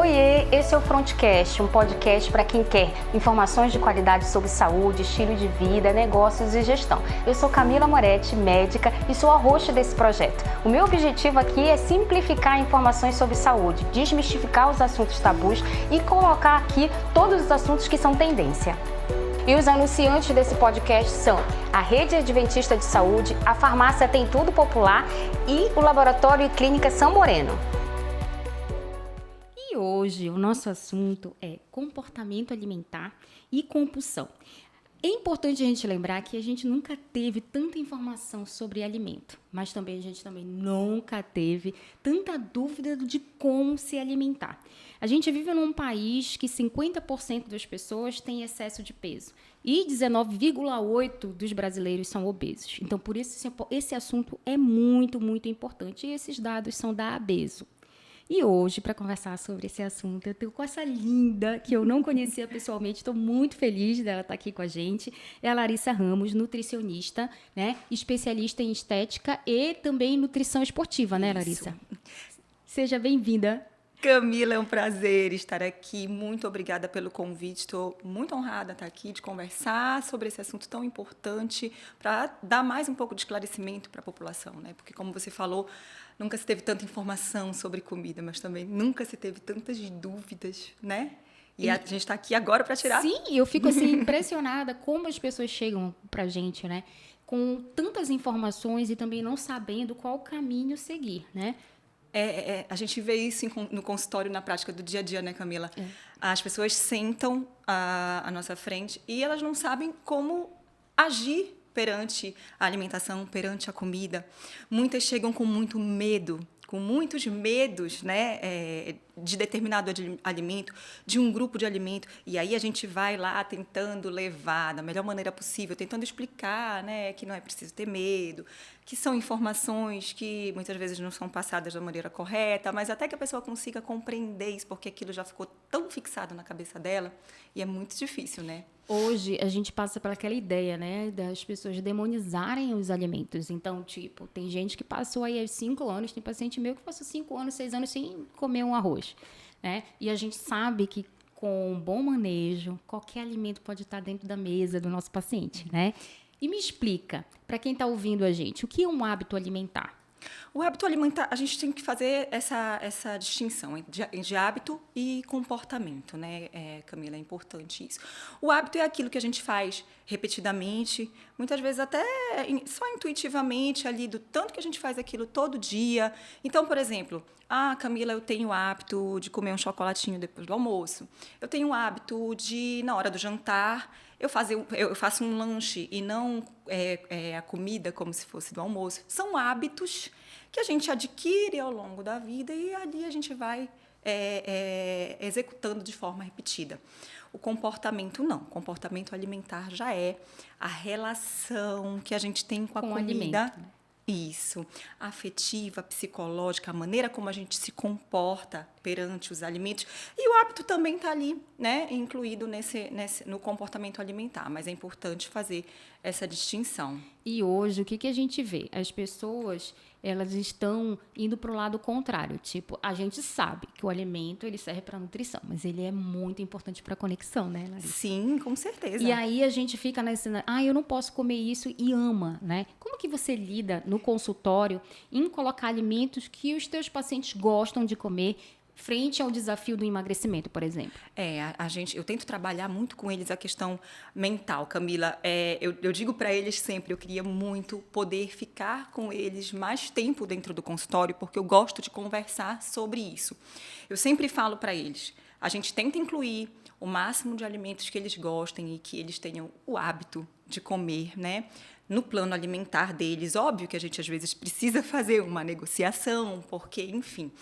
Oiê, esse é o Frontcast, um podcast para quem quer informações de qualidade sobre saúde, estilo de vida, negócios e gestão. Eu sou Camila Moretti, médica, e sou a host desse projeto. O meu objetivo aqui é simplificar informações sobre saúde, desmistificar os assuntos tabus e colocar aqui todos os assuntos que são tendência. E os anunciantes desse podcast são a Rede Adventista de Saúde, a Farmácia Tem Tudo Popular e o Laboratório e Clínica São Moreno. E hoje o nosso assunto é comportamento alimentar e compulsão. É importante a gente lembrar que a gente nunca teve tanta informação sobre alimento, mas também a gente nunca teve tanta dúvida de como se alimentar. A gente vive num país que 50% das pessoas têm excesso de peso e 19,8% dos brasileiros são obesos. Então, por isso, esse assunto é muito, muito importante e esses dados são da Abeso. E hoje, para conversar sobre esse assunto, eu estou com essa linda, que eu não conhecia pessoalmente, estou muito feliz dela estar aqui com a gente. É a Larissa Ramos, nutricionista, né? Especialista em estética e também em nutrição esportiva, né, Larissa? Isso. Seja bem-vinda. Camila, é um prazer estar aqui. Muito obrigada pelo convite. Estou muito honrada estar aqui de conversar sobre esse assunto tão importante para dar mais um pouco de esclarecimento para a população, né? Porque, como você falou, nunca se teve tanta informação sobre comida, mas também nunca se teve tantas dúvidas, né? E a gente está aqui agora para tirar. Sim, eu fico assim impressionada como as pessoas chegam para a gente, né? Com tantas informações e também não sabendo qual caminho seguir, né? A gente vê isso no consultório, na prática do dia a dia, né, Camila? As pessoas sentam à nossa frente e elas não sabem como agir perante a alimentação, perante a comida. Muitas chegam com muito medo, com muitos medos, né, de determinado alimento, de um grupo de alimento, e aí a gente vai lá tentando levar da melhor maneira possível, tentando explicar, né, que não é preciso ter medo, que são informações que muitas vezes não são passadas da maneira correta, mas até que a pessoa consiga compreender isso, porque aquilo já ficou tão fixado na cabeça dela, e é muito difícil, né? Hoje, a gente passa por aquela ideia, né, das pessoas demonizarem os alimentos. Então, tipo, tem gente que passou aí 5 anos, tem paciente meu que passou 5 anos, 6 anos sem comer um arroz, né? E a gente sabe que com um bom manejo, qualquer alimento pode estar dentro da mesa do nosso paciente, né? E me explica, para quem está ouvindo a gente, o que é um hábito alimentar? O hábito alimentar, a gente tem que fazer essa distinção de hábito e comportamento, né, Camila? É importante isso. O hábito é aquilo que a gente faz repetidamente, muitas vezes até só intuitivamente ali, do tanto que a gente faz aquilo todo dia. Então, por exemplo, Camila, eu tenho o hábito de comer um chocolatinho depois do almoço. Eu tenho o hábito de, na hora do jantar, eu faço um lanche e não a comida como se fosse do almoço. São hábitos que a gente adquire ao longo da vida e ali a gente vai executando de forma repetida. O comportamento não. O comportamento alimentar já é a relação que a gente tem com a comida. Alimento, né? Isso, afetiva, psicológica, a maneira como a gente se comporta perante os alimentos. E o hábito também está ali, né, incluído no comportamento alimentar, mas é importante fazer essa distinção. E hoje, o que a gente vê? As pessoas, elas estão indo para o lado contrário. Tipo, a gente sabe que o alimento, ele serve para nutrição, mas ele é muito importante para a conexão, né, Larissa? Sim, com certeza. E aí a gente fica eu não posso comer isso e ama, né? Como que você lida no consultório em colocar alimentos que os teus pacientes gostam de comer frente ao desafio do emagrecimento, por exemplo? Eu tento trabalhar muito com eles a questão mental, Camila. Eu digo para eles sempre, eu queria muito poder ficar com eles mais tempo dentro do consultório, porque eu gosto de conversar sobre isso. Eu sempre falo para eles, a gente tenta incluir o máximo de alimentos que eles gostem e que eles tenham o hábito de comer, né? No plano alimentar deles. Óbvio que a gente, às vezes, precisa fazer uma negociação, porque, enfim...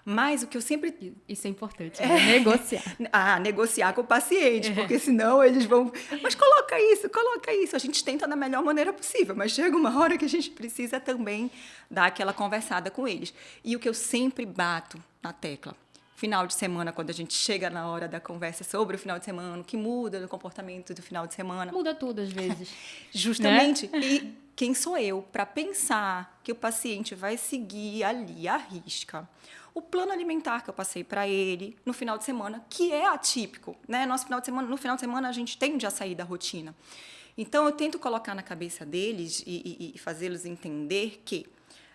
Mas o que eu sempre... Isso é importante, né? Negociar. Negociar com o paciente, porque senão eles vão... Mas coloca isso. A gente tenta da melhor maneira possível, mas chega uma hora que a gente precisa também dar aquela conversada com eles. E o que eu sempre bato na tecla, final de semana, quando a gente chega na hora da conversa sobre o final de semana, o que muda no comportamento do final de semana. Muda tudo, às vezes. Justamente. Né? E quem sou eu para pensar que o paciente vai seguir ali à risca o plano alimentar que eu passei para ele no final de semana, que é atípico, né? No final de semana a gente tende a sair da rotina. Então, eu tento colocar na cabeça deles e fazê-los entender que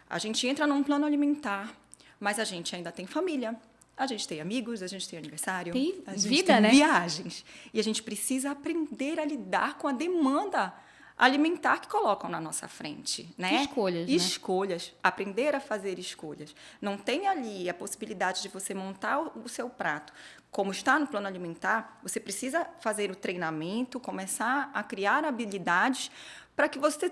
a gente entra num plano alimentar, mas a gente ainda tem família, a gente tem amigos, a gente tem aniversário, tem a gente vida, tem né? viagens. E a gente precisa aprender a lidar com a demanda alimentar que colocam na nossa frente, né? Escolhas, Escolhas, aprender a fazer escolhas. Não tem ali a possibilidade de você montar o seu prato. Como está no plano alimentar, você precisa fazer o treinamento, começar a criar habilidades para que você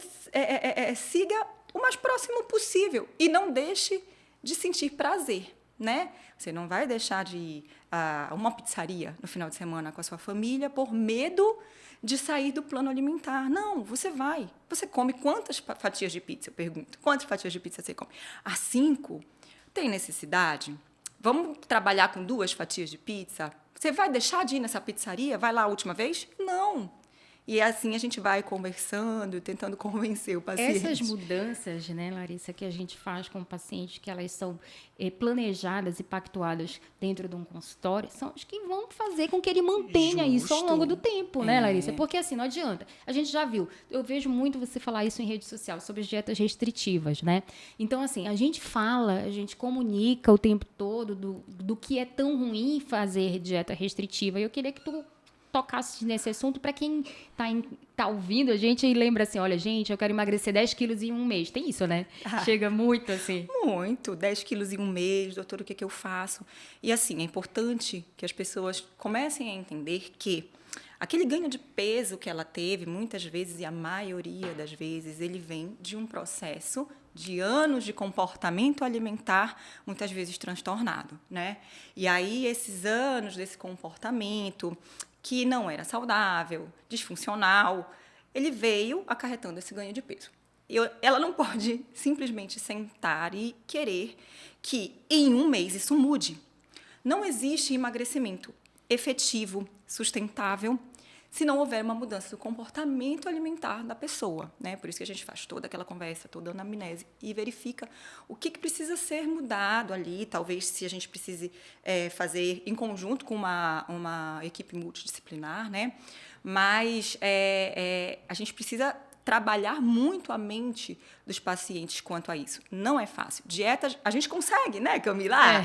siga o mais próximo possível e não deixe de sentir prazer, né? Você não vai deixar de ir a uma pizzaria no final de semana com a sua família por medo de sair do plano alimentar. Não, você vai. Você come quantas fatias de pizza? Eu pergunto. Quantas fatias de pizza você come? 5? Tem necessidade? Vamos trabalhar com 2 fatias de pizza? Você vai deixar de ir nessa pizzaria? Vai lá a última vez? Não. E assim a gente vai conversando, tentando convencer o paciente. Essas mudanças, né, Larissa, que a gente faz com o paciente, que elas são planejadas e pactuadas dentro de um consultório, são as que vão fazer com que ele mantenha isso ao longo do tempo, né, Larissa? Porque assim, não adianta. A gente já viu, eu vejo muito você falar isso em rede social, sobre as dietas restritivas, né? Então, assim, a gente fala, a gente comunica o tempo todo do que é tão ruim fazer dieta restritiva. E eu queria que tu tocasse nesse assunto para quem tá ouvindo a gente e lembra assim, olha, gente, eu quero emagrecer 10 quilos em um mês. Tem isso, né? Chega muito assim. Muito. 10 quilos em um mês, doutor, o que eu faço? E assim, é importante que as pessoas comecem a entender que aquele ganho de peso que ela teve, muitas vezes, e a maioria das vezes, ele vem de um processo de anos de comportamento alimentar, muitas vezes transtornado, né? E aí, esses anos desse comportamento que não era saudável, disfuncional, ele veio acarretando esse ganho de peso. Ela não pode simplesmente sentar e querer que em um mês isso mude. Não existe emagrecimento efetivo, sustentável, se não houver uma mudança do comportamento alimentar da pessoa, né? Por isso que a gente faz toda aquela conversa, toda a anamnese e verifica o que precisa ser mudado ali, talvez se a gente precise fazer em conjunto com uma equipe multidisciplinar, né? Mas a gente precisa trabalhar muito a mente dos pacientes quanto a isso. Não é fácil. Dieta, a gente consegue, né, Camila?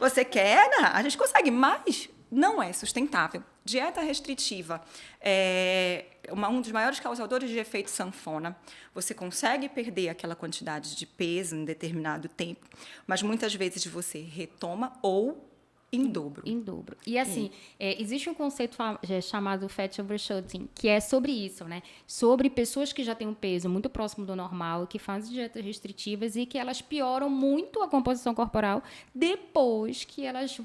Você quer, né? A gente consegue, mas não é sustentável. Dieta restritiva é um dos maiores causadores de efeito sanfona. Você consegue perder aquela quantidade de peso em determinado tempo, mas muitas vezes você retoma ou em dobro. Em dobro. E assim, existe um conceito chamado fat overshooting, que é sobre isso, né? Sobre pessoas que já têm um peso muito próximo do normal, que fazem dietas restritivas e que elas pioram muito a composição corporal depois que elas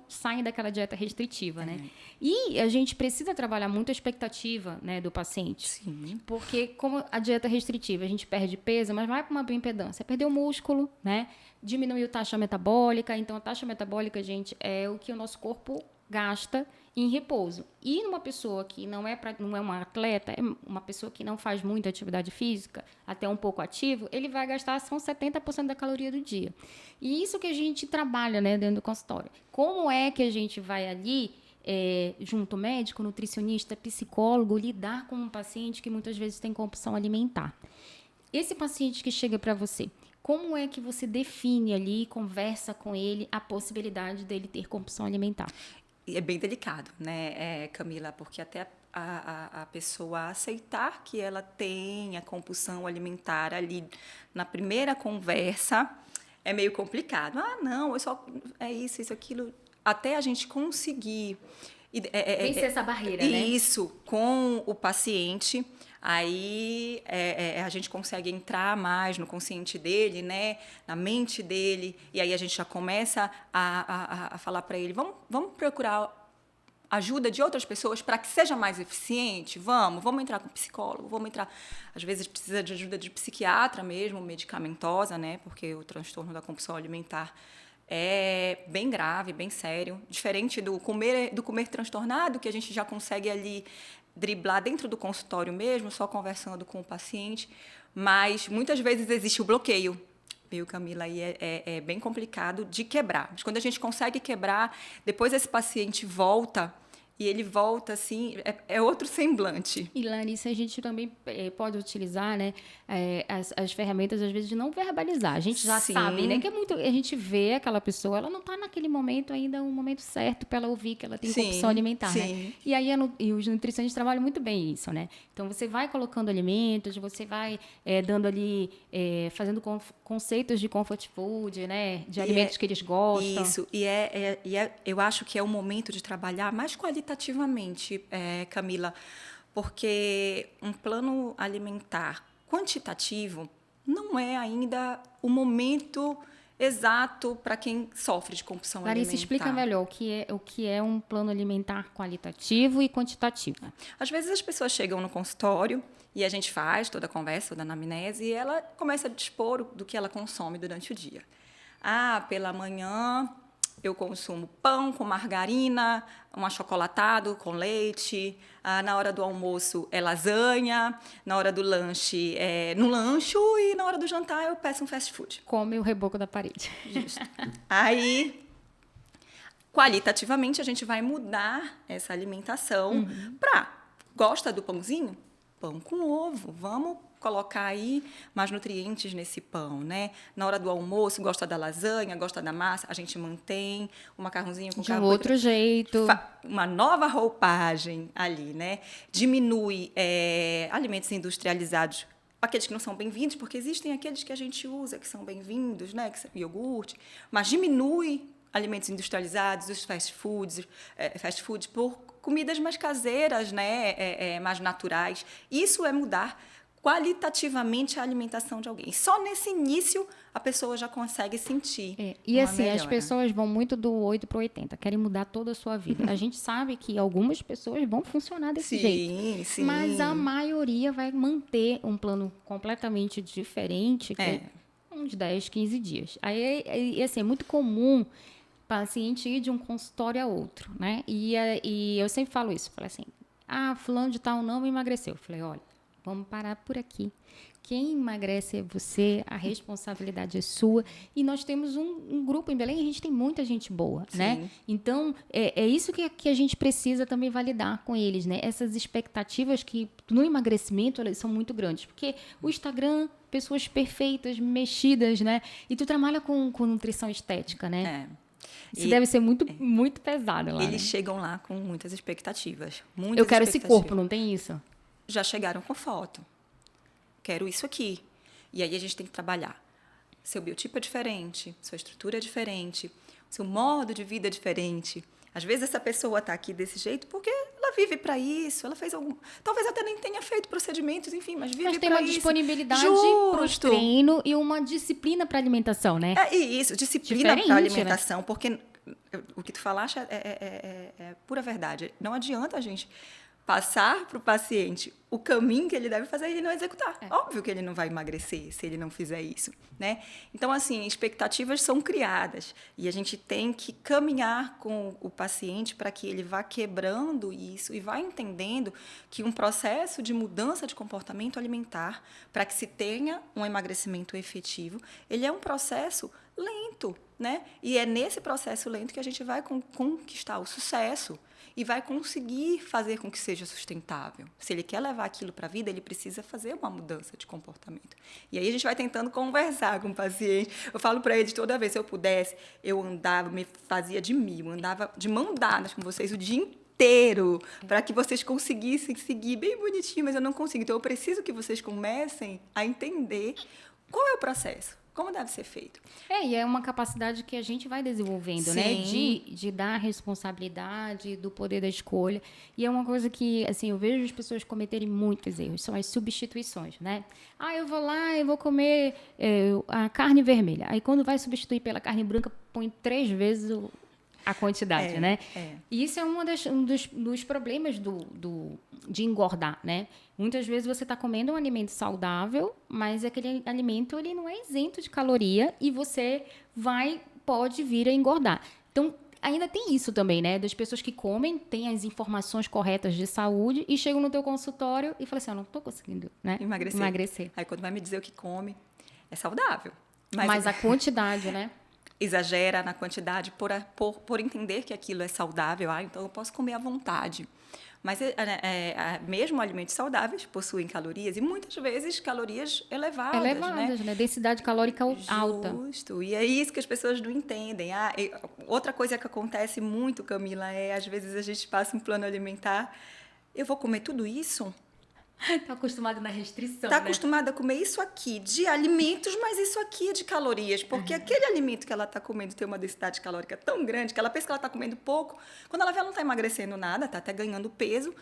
saem daquela dieta restritiva, né? E a gente precisa trabalhar muito a expectativa, né, do paciente. Sim. Porque como a dieta restritiva, a gente perde peso, mas vai para uma bioimpedância. Perdeu músculo, né? Diminuiu a taxa metabólica. Então, a taxa metabólica, gente, é o que o nosso corpo gasta em repouso. E numa pessoa que não é uma atleta, é uma pessoa que não faz muita atividade física, até um pouco ativo, ele vai gastar só 70% da caloria do dia. E isso que a gente trabalha, né, dentro do consultório. Como é que a gente vai ali, junto médico, nutricionista, psicólogo, lidar com um paciente que muitas vezes tem compulsão alimentar? Esse paciente que chega para você, como é que você define ali, conversa com ele, a possibilidade dele ter compulsão alimentar? É bem delicado, né, Camila? Porque até a pessoa aceitar que ela tem a compulsão alimentar ali na primeira conversa é meio complicado. Não, é isso, aquilo. Até a gente conseguir vencer essa barreira, né? Isso, com o paciente. Aí a gente consegue entrar mais no consciente dele, né? Na mente dele, e aí a gente já começa a falar para ele, vamos procurar ajuda de outras pessoas para que seja mais eficiente? Vamos entrar com psicólogo, às vezes precisa de ajuda de psiquiatra mesmo, medicamentosa, né? Porque o transtorno da compulsão alimentar é bem grave, bem sério. Diferente do comer transtornado, que a gente já consegue ali driblar dentro do consultório mesmo, só conversando com o paciente. Mas muitas vezes existe o bloqueio, viu, Camila? E é bem complicado de quebrar. Mas quando a gente consegue quebrar, depois esse paciente volta. E ele volta, assim, é outro semblante. E, Larissa, a gente também pode utilizar, né, as ferramentas, às vezes, de não verbalizar. A gente já sabe, né, que é muito... A gente vê aquela pessoa, ela não está naquele momento ainda, um momento certo para ela ouvir que ela tem compulsão alimentar, né? E aí e os nutricionistas trabalham muito bem isso, né? Então, você vai colocando alimentos, você vai dando ali, fazendo conceitos de comfort food, né? De alimentos que eles gostam. Isso, eu acho que é o momento de trabalhar mais qualitativamente, Camila, porque um plano alimentar quantitativo não é ainda o momento exato para quem sofre de compulsão alimentar. Larissa, explica melhor o que é um plano alimentar qualitativo e quantitativo. Às vezes as pessoas chegam no consultório e a gente faz toda a conversa, toda a anamnese, e ela começa a dispor do que ela consome durante o dia. Pela manhã eu consumo pão com margarina, um achocolatado com leite. Na hora do almoço é lasanha. Na hora do lanche no lancho. E na hora do jantar eu peço um fast food. Come o reboco da parede. Justo. Aí, qualitativamente, a gente vai mudar essa alimentação para... Gosta do pãozinho? Pão com ovo. Vamos colocar aí mais nutrientes nesse pão, né? Na hora do almoço, gosta da lasanha, gosta da massa, a gente mantém o macarrãozinho com de outro jeito. Uma nova roupagem ali, né? Diminui alimentos industrializados, aqueles que não são bem-vindos, porque existem aqueles que a gente usa que são bem-vindos, né? Que são iogurte, mas diminui alimentos industrializados, os fast foods por comidas mais caseiras, né? Mais naturais. Isso é mudar qualitativamente a alimentação de alguém. Só nesse início a pessoa já consegue sentir. E assim, melhora. As pessoas vão muito do 8 para o 80, querem mudar toda a sua vida. A gente sabe que algumas pessoas vão funcionar desse jeito. Sim. Mas a maioria vai manter um plano completamente diferente, uns 10, 15 dias. Aí, assim, é muito comum o paciente ir de um consultório a outro, né? E eu sempre falo isso. Falei assim, fulano de tal não emagreceu. Eu falei, olha, vamos parar por aqui. Quem emagrece é você, a responsabilidade é sua. E nós temos um grupo em Belém, a gente tem muita gente boa, né? Então, é isso que a gente precisa também validar com eles, né? Essas expectativas que no emagrecimento elas são muito grandes. Porque o Instagram, pessoas perfeitas, mexidas, né? E tu trabalha com nutrição estética, né? Isso deve ser muito, muito pesado lá. Eles chegam lá com muitas expectativas. Eu quero esse corpo, não tem isso? Já chegaram com foto. Quero isso aqui. E aí a gente tem que trabalhar. Seu biotipo é diferente, sua estrutura é diferente, seu modo de vida é diferente. Às vezes essa pessoa está aqui desse jeito porque ela vive para isso, ela fez algum... Talvez até nem tenha feito procedimentos, enfim, mas vive para isso. Mas tem uma disponibilidade para o treino e uma disciplina para alimentação, né? Isso, disciplina para alimentação, né? Porque o que tu falaste é pura verdade. Não adianta a gente passar para o paciente o caminho que ele deve fazer e ele não executar. Óbvio que ele não vai emagrecer se ele não fizer isso, né? Então, assim, expectativas são criadas e a gente tem que caminhar com o paciente para que ele vá quebrando isso e vá entendendo que um processo de mudança de comportamento alimentar, para que se tenha um emagrecimento efetivo, ele é um processo lento, né? E é nesse processo lento que a gente vai conquistar o sucesso e vai conseguir fazer com que seja sustentável. Se ele quer levar aquilo para a vida, ele precisa fazer uma mudança de comportamento. E aí a gente vai tentando conversar com o paciente. Eu falo para eles toda vez, se eu pudesse, eu andava, me fazia de mil, andava de mão dadas com vocês o dia inteiro, para que vocês conseguissem seguir bem bonitinho, mas eu não consigo. Então, eu preciso que vocês comecem a entender qual é o processo. Como deve ser feito. E é uma capacidade que a gente vai desenvolvendo, né? De dar responsabilidade, do poder da escolha. E é uma coisa que, assim, eu vejo as pessoas cometerem muitos erros. São as substituições, né? Eu vou lá e vou comer a carne vermelha. Aí, quando vai substituir pela carne branca, põe 3 vezes a quantidade, né? E isso é um dos problemas de engordar, né? Muitas vezes você está comendo um alimento saudável, mas aquele alimento ele não é isento de caloria e você vai pode vir a engordar. Então, ainda tem isso também, né? Das pessoas que comem, têm as informações corretas de saúde e chegam no teu consultório e falam assim, eu não estou conseguindo, né? Emagrecer. Aí quando vai me dizer o que come, é saudável. Mas a quantidade, né? Exagera na quantidade por entender que aquilo é saudável. Então eu posso comer à vontade. Mas mesmo alimentos saudáveis possuem calorias e muitas vezes calorias elevadas, né? Densidade calórica alta. Justo. E é isso que as pessoas não entendem. Outra coisa que acontece muito, Camila, às vezes a gente passa um plano alimentar. Eu vou comer tudo isso? Está acostumada na restrição, Está acostumada a comer isso aqui de alimentos, mas isso aqui é de calorias. Porque aquele alimento que ela está comendo tem uma densidade calórica tão grande que ela pensa que ela está comendo pouco. Quando ela vê, ela não está emagrecendo nada, está até ganhando peso.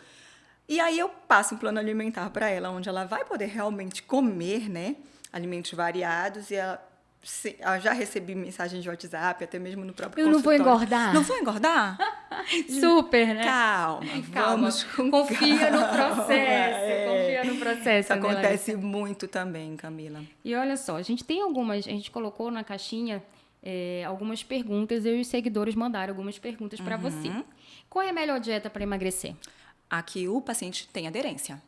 E aí eu passo um plano alimentar para ela, onde ela vai poder realmente comer, né, alimentos variados. E eu já recebi mensagem de WhatsApp, até mesmo no próprio consultório. Eu não vou engordar. Não vou engordar? Super, né? Calma. Vamos com confia no processo. Confia no processo. Isso acontece muito também, Camila. E olha só, a gente colocou na caixinha algumas perguntas, eu e os seguidores mandaram algumas perguntas para você. Qual é a melhor dieta para emagrecer? A que o paciente tem aderência.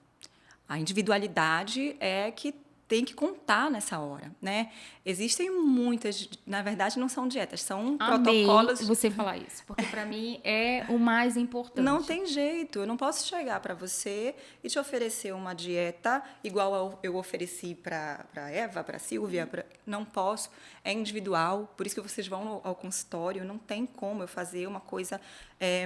A individualidade é que tem que contar nessa hora, né? Existem muitas, na verdade não são dietas, são protocolos. Você falar isso, porque para mim é o mais importante. Não tem jeito, eu não posso chegar para você e te oferecer uma dieta igual eu ofereci para Eva, para Silvia, não posso, é individual, por isso que vocês vão ao consultório, não tem como eu fazer uma coisa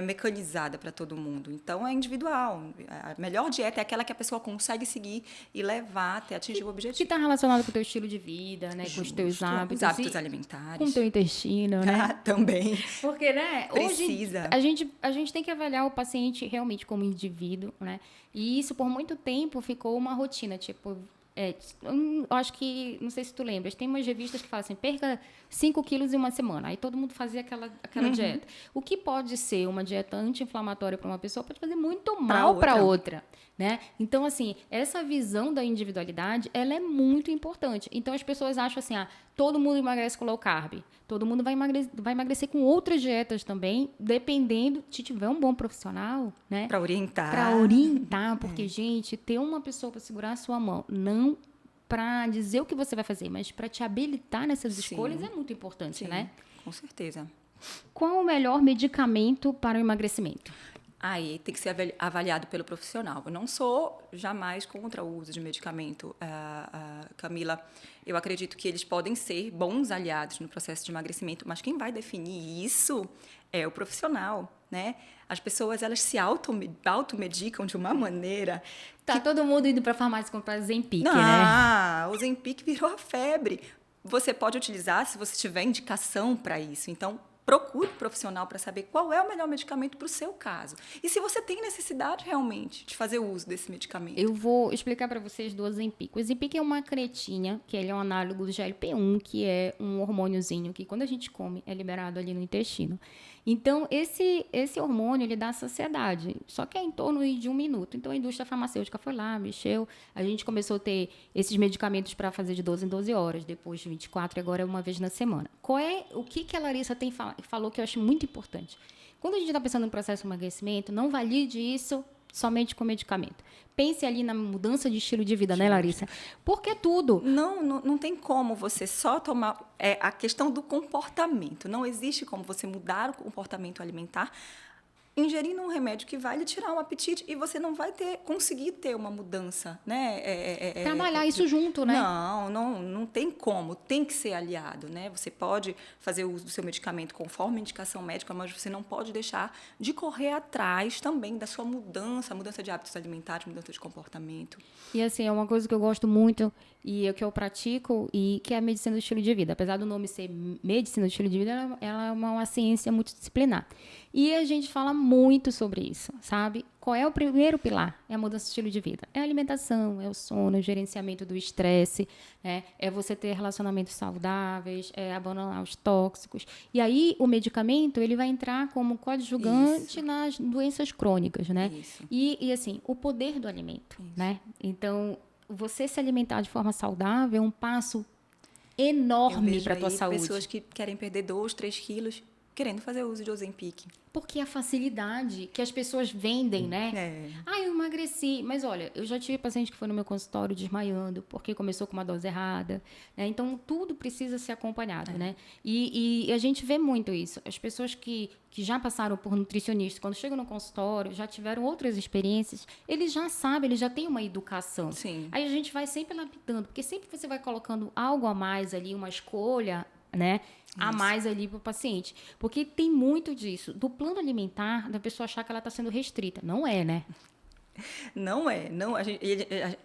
mecanizada para todo mundo. Então é individual. A melhor dieta é aquela que a pessoa consegue seguir e levar até atingir o objetivo. Que está relacionado com o teu estilo de vida, né? Com os teus hábitos. Os hábitos alimentares. Com o teu intestino, né? Também. Porque, né? Precisa. Hoje, a gente tem que avaliar o paciente realmente como indivíduo, né? E isso, por muito tempo, ficou uma rotina. Tipo, eu acho que, não sei se tu lembras, tem umas revistas que falam assim, perca 5 quilos em uma semana. Aí todo mundo fazia aquela dieta. O que pode ser uma dieta anti-inflamatória para uma pessoa pode fazer muito mal para outra. Né? Então, assim, essa visão da individualidade, ela é muito importante. Então, as pessoas acham assim, todo mundo emagrece com low carb. Todo mundo vai emagrecer com outras dietas também, dependendo, se tiver um bom profissional, né? Para orientar. Para orientar, porque, gente, ter uma pessoa para segurar a sua mão, não para dizer o que você vai fazer, mas para te habilitar nessas escolhas é muito importante, né? Com certeza. Qual o melhor medicamento para o emagrecimento? Aí tem que ser avaliado pelo profissional. Eu não sou jamais contra o uso de medicamento, Camila. Eu acredito que eles podem ser bons aliados no processo de emagrecimento, mas quem vai definir isso é o profissional, né? As pessoas, elas se automedicam de uma maneira... Todo mundo indo para a farmácia comprar Ozempic, né? O Ozempic virou a febre. Você pode utilizar se você tiver indicação para isso. Então, procure um profissional para saber qual é o melhor medicamento para o seu caso. E se você tem necessidade realmente de fazer uso desse medicamento. Eu vou explicar para vocês do Ozempic. O Ozempic é uma creatina, que ele é um análogo do GLP-1, que é um hormôniozinho que quando a gente come é liberado ali no intestino. Então, esse hormônio, ele dá saciedade, só que é em torno de 1 minuto. Então, a indústria farmacêutica foi lá, mexeu, a gente começou a ter esses medicamentos para fazer de 12 em 12 horas, depois de 24 e agora é uma vez na semana. O que a Larissa falou que eu acho muito importante? Quando a gente está pensando no processo de emagrecimento, não valide isso somente com medicamento. Pense ali na mudança de estilo de vida, né, Larissa? Porque tudo. Não tem como você só tomar... a questão do comportamento. Não existe como você mudar o comportamento alimentar ingerindo um remédio que vai lhe tirar um apetite e você não vai conseguir ter uma mudança, né? Trabalhar isso junto, né? Não tem como, tem que ser aliado, né? Você pode fazer uso do seu medicamento conforme a indicação médica, mas você não pode deixar de correr atrás também da sua mudança de hábitos alimentares, mudança de comportamento. E assim, é uma coisa que eu gosto muito e que eu pratico e que é a medicina do estilo de vida. Apesar do nome ser medicina do estilo de vida, ela é uma ciência multidisciplinar. E a gente fala muito sobre isso, sabe? Qual é o primeiro pilar? É a mudança de estilo de vida. É a alimentação, é o sono, é o gerenciamento do estresse, né? É você ter relacionamentos saudáveis, é abandonar os tóxicos. E aí o medicamento ele vai entrar como coadjuvante nas doenças crônicas, né? Isso. E assim, o poder do alimento, né? Então, você se alimentar de forma saudável é um passo enorme para a tua aí saúde. Pessoas que querem perder 2, 3 quilos querendo fazer uso de Ozempic. Porque a facilidade que as pessoas vendem, né? É. Ah, eu emagreci. Mas olha, eu já tive paciente que foi no meu consultório desmaiando porque começou com uma dose errada, né? Então, tudo precisa ser acompanhado, né? E a gente vê muito isso. As pessoas que já passaram por nutricionista, quando chegam no consultório, já tiveram outras experiências, eles já sabem, eles já têm uma educação. Sim. Aí a gente vai sempre lapidando, porque sempre você vai colocando algo a mais ali, uma escolha, né? A mais ali para o paciente. Porque tem muito disso. Do plano alimentar, da pessoa achar que ela está sendo restrita. Não é, né? Não é. Não,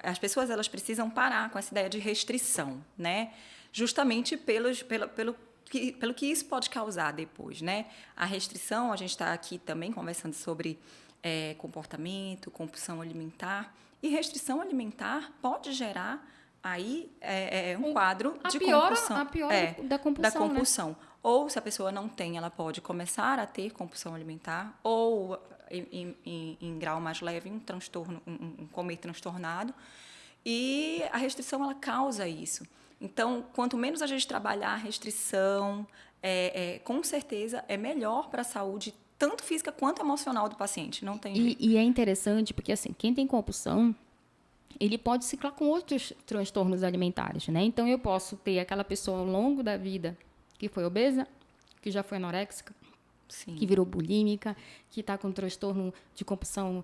as pessoas elas precisam parar com essa ideia de restrição, né? Justamente pelo que isso pode causar depois, né? A restrição, a gente está aqui também conversando sobre comportamento, compulsão alimentar. E restrição alimentar pode gerar aí um quadro de compulsão. A pior da compulsão, da compulsão. Né? Ou, se a pessoa não tem, ela pode começar a ter compulsão alimentar, ou, em grau mais leve, um transtorno, um comer transtornado. E a restrição, ela causa isso. Então, quanto menos a gente trabalhar a restrição, com certeza é melhor para a saúde, tanto física quanto emocional do paciente. Não tem jeito. E é interessante, porque assim, quem tem compulsão, ele pode ciclar com outros transtornos alimentares, né? Então, eu posso ter aquela pessoa ao longo da vida que foi obesa, que já foi anoréxica, Sim. que virou bulímica, que está com transtorno de compulsão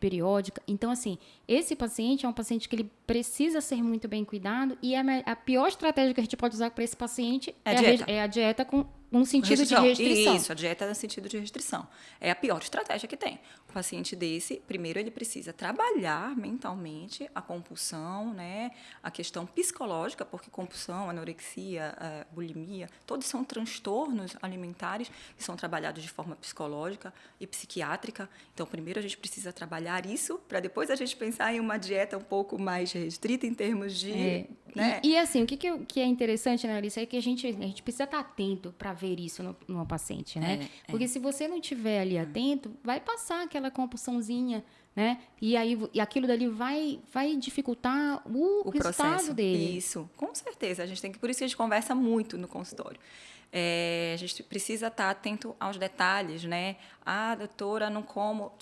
periódica. Então, assim, esse paciente é um paciente que ele precisa ser muito bem cuidado e a pior estratégia que a gente pode usar para esse paciente é a dieta com um sentido de restrição. Isso, a dieta no sentido de restrição. É a pior estratégia que tem. O paciente desse, primeiro, ele precisa trabalhar mentalmente a compulsão, né? A questão psicológica, porque compulsão, anorexia, bulimia, todos são transtornos alimentares que são trabalhados de forma psicológica e psiquiátrica. Então, primeiro a gente precisa trabalhar isso, para depois a gente pensar em uma dieta um pouco mais restrita em termos de... né? E assim, o que é interessante, né, Larissa, é que a gente precisa estar atento para ver isso no paciente, né? Porque se você não estiver ali atento, vai passar aquela compulsãozinha, né? E aquilo dali vai dificultar o resultado processo dele. Isso, com certeza. Por isso que a gente conversa muito no consultório. A gente precisa estar atento aos detalhes, né? Ah, doutora, não como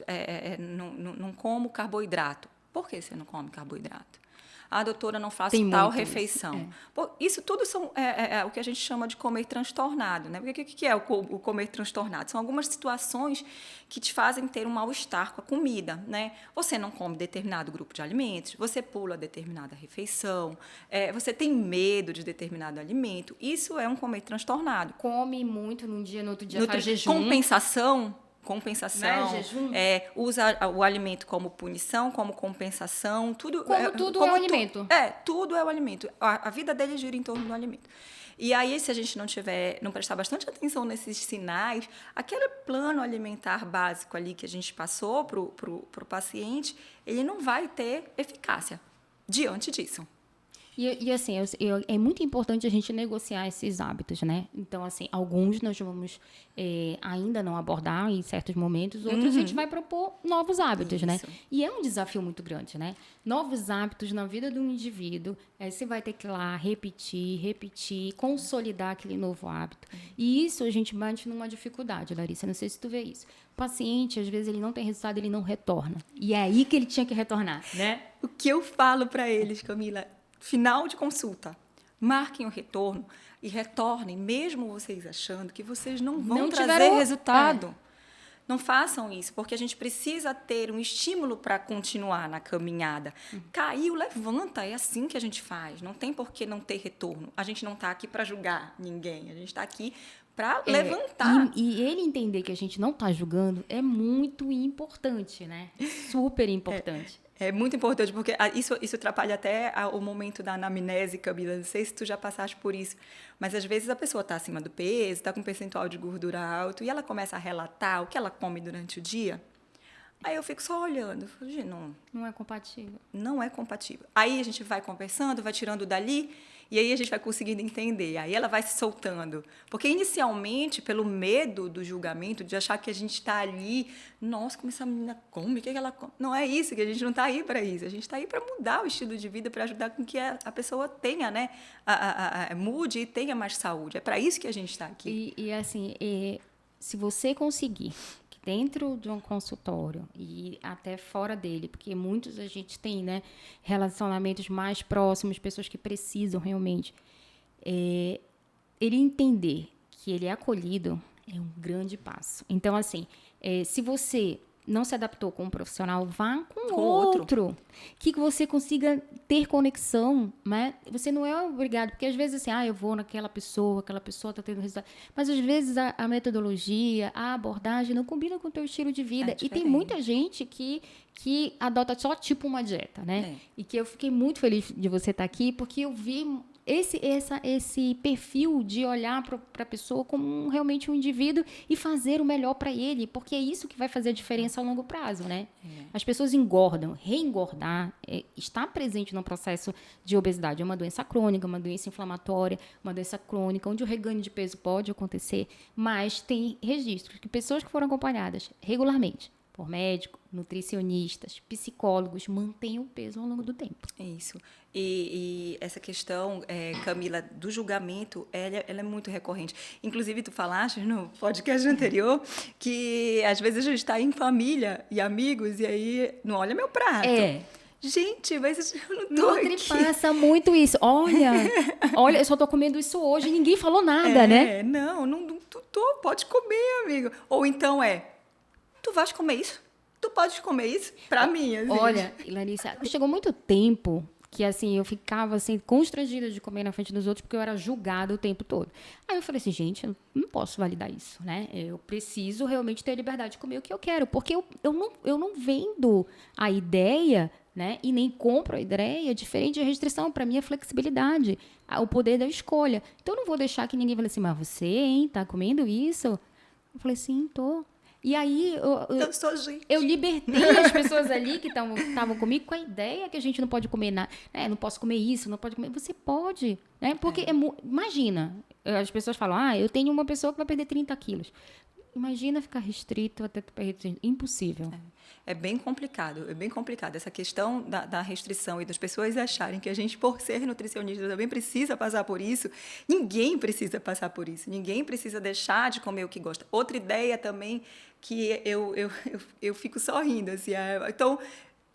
carboidrato. Por que você não come carboidrato? Ah, doutora, não faço tal refeição. Isso tudo são o que a gente chama de comer transtornado, né? Porque o que é o comer transtornado? São algumas situações que te fazem ter um mal-estar com a comida, né? Você não come determinado grupo de alimentos, você pula determinada refeição, você tem medo de determinado alimento. Isso é um comer transtornado. Come muito num dia, no outro dia faz jejum. Compensação, jejum. Usa o alimento como punição, como compensação, tudo tudo é o alimento. Tudo é o alimento. A vida dele gira em torno do alimento. E aí, se a gente não prestar bastante atenção nesses sinais, aquele plano alimentar básico ali que a gente passou pro paciente, ele não vai ter eficácia diante disso. E assim, é muito importante a gente negociar esses hábitos, né? Então, assim, alguns nós vamos ainda não abordar em certos momentos, outros a gente vai propor novos hábitos, né? E é um desafio muito grande, né? Novos hábitos na vida do indivíduo, você vai ter que ir lá repetir, consolidar aquele novo hábito. E isso a gente bate numa dificuldade, Larissa, não sei se tu vê isso. O paciente, às vezes, ele não tem resultado, ele não retorna. E é aí que ele tinha que retornar, né? O que eu falo para eles, Camila... Final de consulta, marquem o retorno e retornem, mesmo vocês achando que vocês não vão trazer resultado. Não façam isso, porque a gente precisa ter um estímulo para continuar na caminhada. Caiu, levanta, é assim que a gente faz. Não tem por que não ter retorno. A gente não está aqui para julgar ninguém, a gente está aqui para levantar. E ele entender que a gente não está julgando é muito importante, né? Super importante. É muito importante, porque isso atrapalha até o momento da anamnese, Camila. Não sei se tu já passaste por isso, mas às vezes a pessoa está acima do peso, está com um percentual de gordura alto, e ela começa a relatar o que ela come durante o dia. Aí eu fico só olhando. Falo, não é compatível. Não é compatível. Aí a gente vai conversando, vai tirando dali, E aí a gente vai conseguindo entender. Aí ela vai se soltando. Porque inicialmente, pelo medo do julgamento, de achar que a gente está ali, nossa, como essa menina come, o que ela come? Não é isso, que a gente não está aí para isso. A gente está aí para mudar o estilo de vida, para ajudar com que a pessoa tenha, né, mude e tenha mais saúde. É para isso que a gente está aqui. E assim, se você conseguir, que dentro de um consultório e até fora dele, porque muitos a gente tem, né, relacionamentos mais próximos, pessoas que precisam realmente, ele entender que ele é acolhido é um grande passo. Então, assim, se você não se adaptou com um profissional, vá com outro. Que você consiga ter conexão, né? Você não é obrigado, porque às vezes assim, eu vou naquela pessoa, aquela pessoa está tendo resultado. Mas às vezes a metodologia, a abordagem não combina com o teu estilo de vida. E tem muita gente que adota só tipo uma dieta, né? E que eu fiquei muito feliz de você estar aqui, porque eu vi esse perfil de olhar para a pessoa como realmente um indivíduo e fazer o melhor para ele, porque é isso que vai fazer a diferença a longo prazo, né? As pessoas engordam, reengordar, está presente no processo de obesidade. É uma doença crônica, uma doença inflamatória, uma doença crônica, onde o reganho de peso pode acontecer, mas tem registros que pessoas que foram acompanhadas regularmente por médicos, nutricionistas, psicólogos, mantêm o peso ao longo do tempo. Isso. E essa questão, Camila, do julgamento, ela é muito recorrente. Inclusive, tu falaste no podcast anterior que, às vezes, a gente está em família e amigos e aí não olha meu prato. Gente, mas eu não tô Nutri passa muito isso. Olha, eu só tô comendo isso hoje e ninguém falou nada, né? Não, pode comer, amigo. Ou então tu vais comer isso? Tu podes comer isso? Pra mim, assim. Olha, Larissa, chegou muito tempo que, assim, eu ficava, assim, constrangida de comer na frente dos outros porque eu era julgada o tempo todo. Aí eu falei assim, gente, eu não posso validar isso, né? Eu preciso realmente ter a liberdade de comer o que eu quero, porque eu não vendo a ideia, né? E nem compro a ideia diferente de restrição. Para mim é flexibilidade, o poder da escolha. Então eu não vou deixar que ninguém fale assim, mas você, hein, tá comendo isso? Eu falei, sim, tô. E aí eu sou gente. Eu libertei as pessoas ali que estavam comigo com a ideia que a gente não pode comer nada, não posso comer isso, não pode comer. Você pode, né? Porque imagina, as pessoas falam, eu tenho uma pessoa que vai perder 30 quilos. Imagina ficar restrito até perder, impossível. É bem complicado. Essa questão da restrição e das pessoas acharem que a gente, por ser nutricionista, também precisa passar por isso. Ninguém precisa passar por isso. Ninguém precisa deixar de comer o que gosta. Outra ideia também que eu fico só rindo. Assim, então,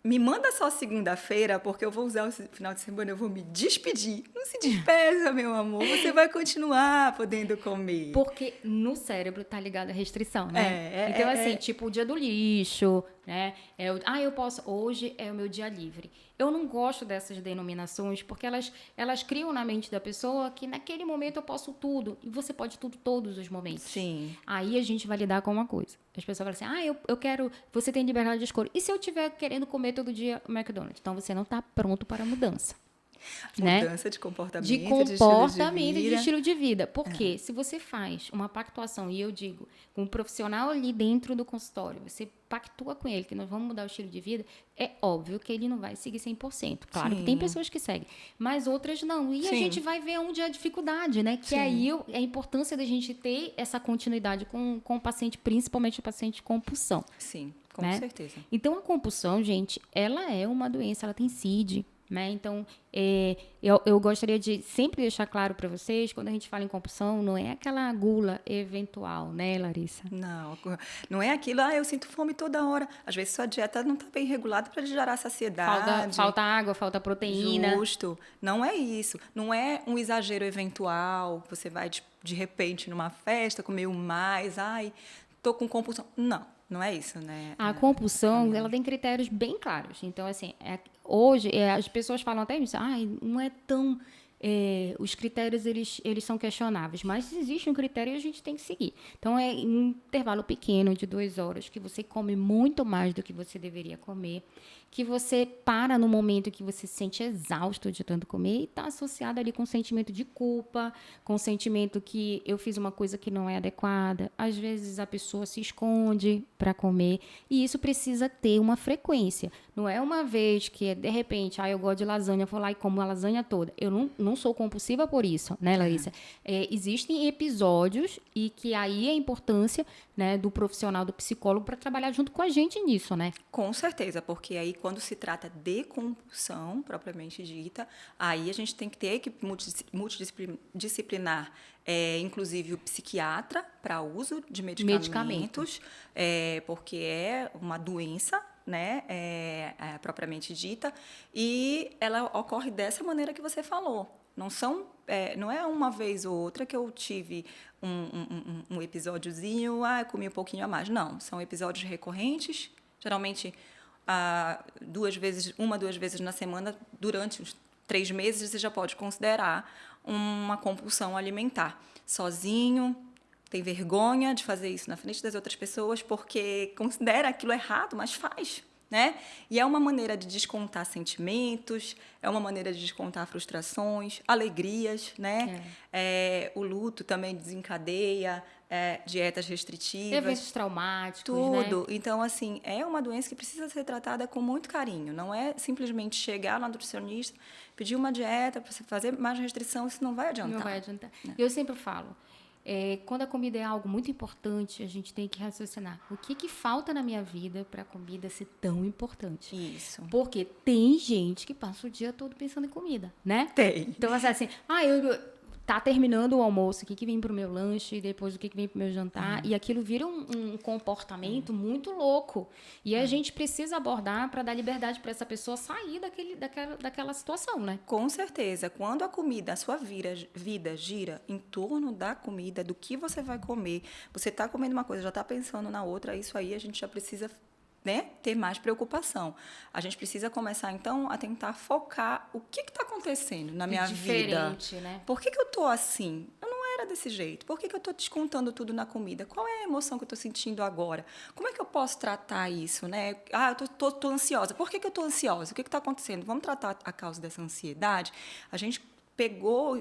me manda só segunda-feira, porque eu vou usar o final de semana, eu vou me despedir. Não se despeça, meu amor. Você vai continuar podendo comer. Porque no cérebro tá ligado a restrição, né? Então, assim, tipo o dia do lixo, né? Eu posso... Hoje é o meu dia livre. Eu não gosto dessas denominações, porque elas criam na mente da pessoa que naquele momento eu posso tudo. E você pode tudo todos os momentos. Sim. Aí a gente vai lidar com uma coisa. As pessoas falam assim, eu quero... Você tem liberdade de escolha. E se eu estiver querendo comer todo dia McDonald's? Então, você não está pronto para a mudança. Mudança, né? De comportamento, de estilo de vida. Porque se você faz uma pactuação, e eu digo, com um profissional ali dentro do consultório, você pactua com ele que nós vamos mudar o estilo de vida, é óbvio que ele não vai seguir 100%. Claro que tem pessoas que seguem, mas outras não. E a gente vai ver onde é a dificuldade, né? Que aí a importância da gente ter essa continuidade com o paciente, principalmente o paciente com compulsão. Sim, com né? certeza. Então, a compulsão, gente, ela é uma doença, ela tem CID, né? Então, eu gostaria de sempre deixar claro para vocês, quando a gente fala em compulsão, não é aquela gula eventual, né, Larissa? Não é aquilo, eu sinto fome toda hora. Às vezes, sua dieta não está bem regulada para gerar saciedade. Falta água, falta proteína. Justo. Não é isso. Não é um exagero eventual. Você vai, de repente, numa festa, comer mais. Tô com compulsão. Não é isso, né? A compulsão, ela tem critérios bem claros. Então, assim, hoje, as pessoas falam até isso, não é tão... os critérios, eles são questionáveis, mas se existe um critério, a gente tem que seguir. Então, é em um intervalo pequeno de 2 horas, que você come muito mais do que você deveria comer, que você para no momento que você se sente exausto de tanto comer e está associado ali com um sentimento de culpa, com um sentimento que eu fiz uma coisa que não é adequada. Às vezes a pessoa se esconde para comer e isso precisa ter uma frequência. Não é uma vez que, de repente, eu gosto de lasanha, eu vou lá e como a lasanha toda. Eu não não sou compulsiva por isso, né, Larissa? Existem episódios e que aí a importância, né, do profissional, do psicólogo, para trabalhar junto com a gente nisso, né? Com certeza, porque aí quando se trata de compulsão, propriamente dita, aí a gente tem que ter a equipe multidisciplinar, inclusive o psiquiatra para uso de medicamentos, porque é uma doença, né, propriamente dita, e ela ocorre dessa maneira que você falou. Não é uma vez ou outra que eu tive um episódiozinho, eu comi um pouquinho a mais. Não, são episódios recorrentes, geralmente duas vezes na semana, durante os 3 meses, você já pode considerar uma compulsão alimentar. Sozinho, tem vergonha de fazer isso na frente das outras pessoas, porque considera aquilo errado, mas faz. Né? E é uma maneira de descontar sentimentos, é uma maneira de descontar frustrações, alegrias, né? O luto também desencadeia, dietas restritivas. Eventos traumáticos, tudo. né? Então, assim, é uma doença que precisa ser tratada com muito carinho. Não é simplesmente chegar na nutricionista, pedir uma dieta para você fazer mais restrição, isso não vai adiantar. Não vai adiantar. Né? Eu sempre falo, quando a comida é algo muito importante, a gente tem que raciocinar. O que falta na minha vida para a comida ser tão importante? Isso. Porque tem gente que passa o dia todo pensando em comida, né? Tem. Então, assim, tá terminando o almoço, o que vem pro meu lanche, depois o que vem pro meu jantar, e aquilo vira um comportamento muito louco. E a gente precisa abordar para dar liberdade para essa pessoa sair daquela situação, né? Com certeza. Quando a comida, a sua vida gira em torno da comida, do que você vai comer, você está comendo uma coisa, já está pensando na outra, isso aí a gente já precisa, né, ter mais preocupação. A gente precisa começar, então, a tentar focar o que está acontecendo na minha vida. Né? Por que eu estou assim? Eu não era desse jeito. Por que eu estou descontando tudo na comida? Qual é a emoção que eu estou sentindo agora? Como é que eu posso tratar isso? Né? Eu estou ansiosa. Por que eu estou ansiosa? O que está acontecendo? Vamos tratar a causa dessa ansiedade? A gente pegou